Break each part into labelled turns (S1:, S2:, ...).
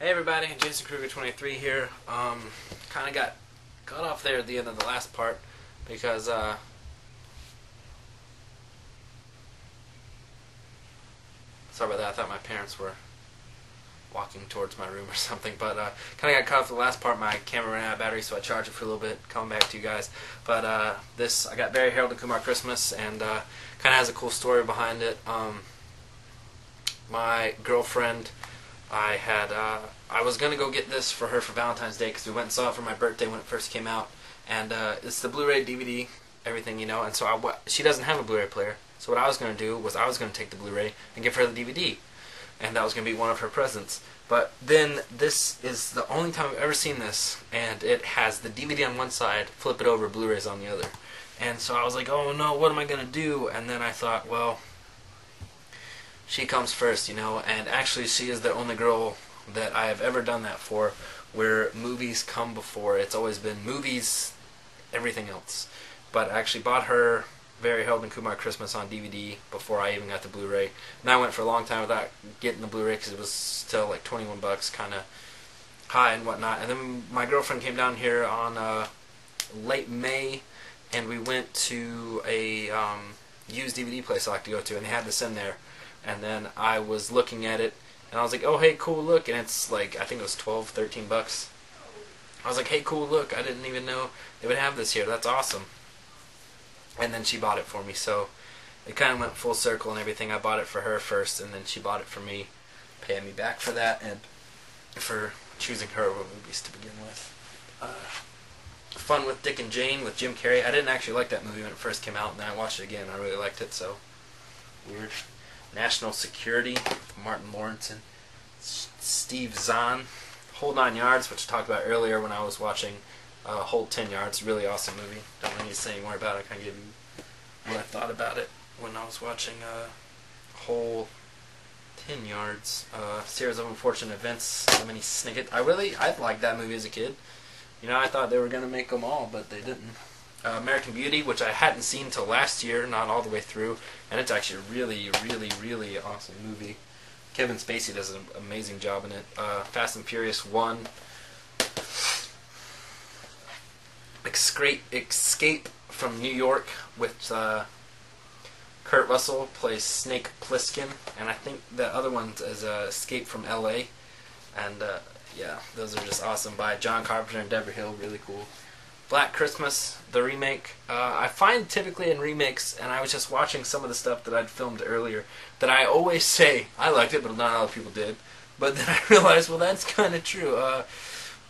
S1: Hey everybody, Jason Kruger 23 here. Kind of got cut off there at the end of the last part because sorry about that. I thought my parents were walking towards my room or something, but kind of got cut off the last part. My camera ran out of battery, so I charged it for a little bit. Coming back to you guys, but I got Barry, Harold, and Kumar Christmas, and kind of has a cool story behind it. My girlfriend, I was gonna go get this for her for Valentine's Day because we went and saw it for my birthday when it first came out, and it's the Blu-ray DVD, everything, you know. And so she doesn't have a Blu-ray player, so what I was gonna do was I was gonna take the Blu-ray and give her the DVD, and that was gonna be one of her presents. But then this is the only time I've ever seen this, and it has the DVD on one side, flip it over, Blu-rays on the other, and so I was like, oh no, what am I gonna do? And then I thought, well, she comes first, you know, and actually she is the only girl that I have ever done that for, where movies come before. It's always been movies, everything else. But I actually bought her Very Harold and Kumar Christmas on DVD before I even got the Blu-ray. And I went for a long time without getting the Blu-ray because it was still like 21 bucks, kind of high and whatnot. And then my girlfriend came down here on late May, and we went to a used DVD place I like to go to, and they had this in there. And then I was looking at it, and I was like, oh, hey, cool, look. And it's like, I think it was 12, 13 bucks. I was like, hey, cool, look. I didn't even know they would have this here. That's awesome. And then she bought it for me. So it kind of went full circle and everything. I bought it for her first, and then she bought it for me, paying me back for that and for choosing her movies to begin with. Fun with Dick and Jane with Jim Carrey. I didn't actually like that movie when it first came out, and then I watched it again. I really liked it, so weird. National Security, Martin Lawrence and Steve Zahn. Whole 9 Yards, which I talked about earlier when I was watching Whole 10 Yards. Really awesome movie. Don't really need to say any more about it. I kind of give you what I thought about it when I was watching Whole 10 Yards. Series of Unfortunate Events, Lemony Snicket. I liked that movie as a kid. You know, I thought they were going to make them all, but they didn't. American Beauty, which I hadn't seen till last year, not all the way through, and it's actually a really, really, really awesome movie. Kevin Spacey does an amazing job in it. Fast and Furious 1. Escape from New York, with Kurt Russell plays Snake Plissken, and I think the other one is Escape from L.A., and yeah, those are just awesome, by John Carpenter and Deborah Hill, really cool. Black Christmas, the remake. I find typically in remakes, and I was just watching some of the stuff that I'd filmed earlier, that I always say, I liked it, but not other people did. But then I realized, well, that's kind of true.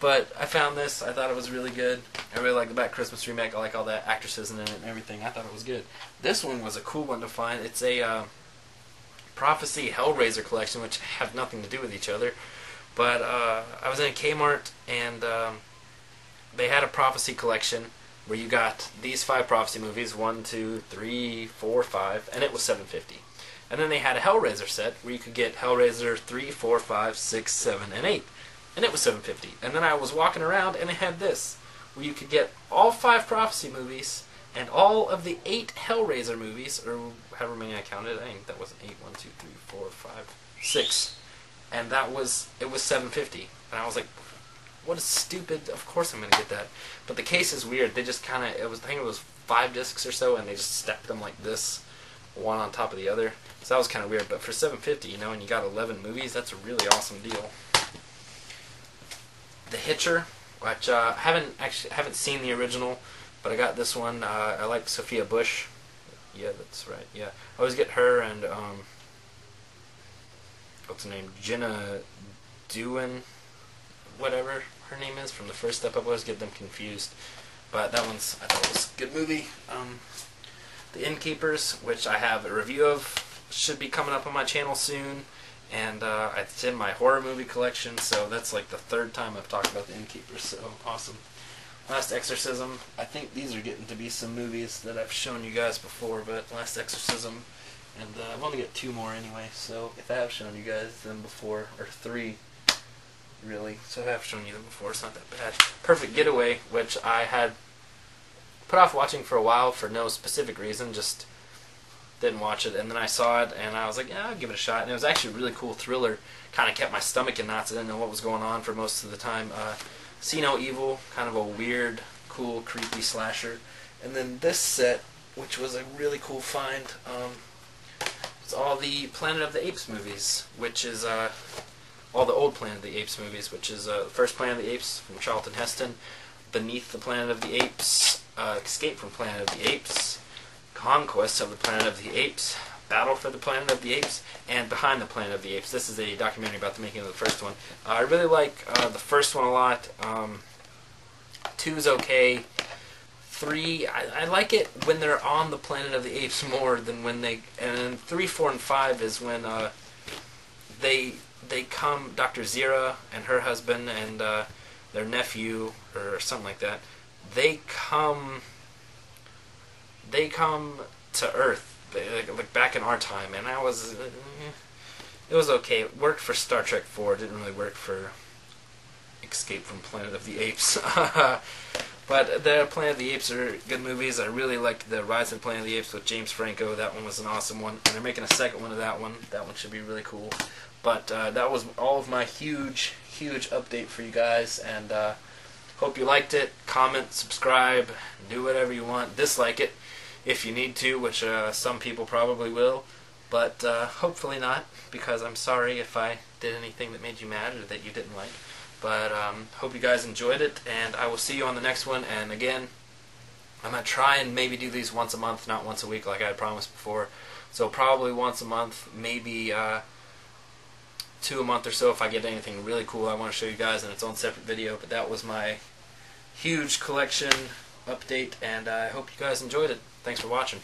S1: But I found this. I thought it was really good. I really like the Black Christmas remake. I like all the actresses in it and everything. I thought it was good. This one was a cool one to find. It's a Prophecy Hellraiser collection, which have nothing to do with each other. But I was in a Kmart, and they had a Prophecy collection where you got these 5 Prophecy movies, 1, 2, 3, 4, 5, and it was $7.50. And then they had a Hellraiser set where you could get Hellraiser 3, 4, 5, 6, 7, and 8, and it was $7.50. And then I was walking around, and it had this, where you could get all 5 Prophecy movies and all of the 8 Hellraiser movies, or however many I counted. I think that wasn't 8, 1, 2, 3, 4, 5, 6. And it was $7.50. And I was like, what is stupid? Of course I'm going to get that. But the case is weird. They just kind of, I think it was 5 discs or so, and they just stacked them like this, one on top of the other. So that was kind of weird. But for $7.50, you know, and you got 11 movies, that's a really awesome deal. The Hitcher, which I haven't seen the original, but I got this one. I like Sophia Bush. Yeah, that's right. Yeah, I always get her and what's her name? Jenna Dewan, whatever her name is from the first step. I always get them confused, but that one's, I thought it was a good movie. The Innkeepers, which I have a review of, should be coming up on my channel soon, and it's in my horror movie collection, so that's like the 3rd time I've talked about The Innkeepers, so awesome. Last Exorcism. I think these are getting to be some movies that I've shown you guys before, but Last Exorcism, and I've only got 2 more anyway, so if I have shown you guys them before, or 3, really, so I have shown you them before, it's not that bad. Perfect Getaway, which I had put off watching for a while for no specific reason, just didn't watch it, and then I saw it, and I was like, yeah, I'll give it a shot, and it was actually a really cool thriller, kind of kept my stomach in knots. I didn't know what was going on for most of the time. See No Evil, kind of a weird, cool, creepy slasher. And then this set, which was a really cool find, it's all the Planet of the Apes movies, which is all the old Planet of the Apes movies, which is the first Planet of the Apes from Charlton Heston, Beneath the Planet of the Apes, Escape from Planet of the Apes, Conquest of the Planet of the Apes, Battle for the Planet of the Apes, and Behind the Planet of the Apes. This is a documentary about the making of the first one. I really like the first one a lot. 2's okay. 3, I like it when they're on the Planet of the Apes more than when they... And then 3, 4, and 5 is when they come... Dr. Zira and her husband and their nephew, or something like that, they come to Earth, like back in our time, and it was okay. It worked for Star Trek 4. It didn't really work for Escape from Planet of the Apes. But the Planet of the Apes are good movies. I really like the Rise of the Planet of the Apes with James Franco. That one was an awesome one, and they're making a second one of that one. That one should be really cool. But that was all of my huge update for you guys, and hope you liked it. Comment, subscribe, do whatever you want. Dislike it if you need to, which some people probably will, but hopefully not, because I'm sorry if I did anything that made you mad or that you didn't like. But hope you guys enjoyed it, and I will see you on the next one. And again, I'm going to try and maybe do these once a month, not once a week like I had promised before. So probably once a month, maybe 2 a month or so if I get anything really cool I want to show you guys in its own separate video. But that was my huge collection update, and I hope you guys enjoyed it. Thanks for watching.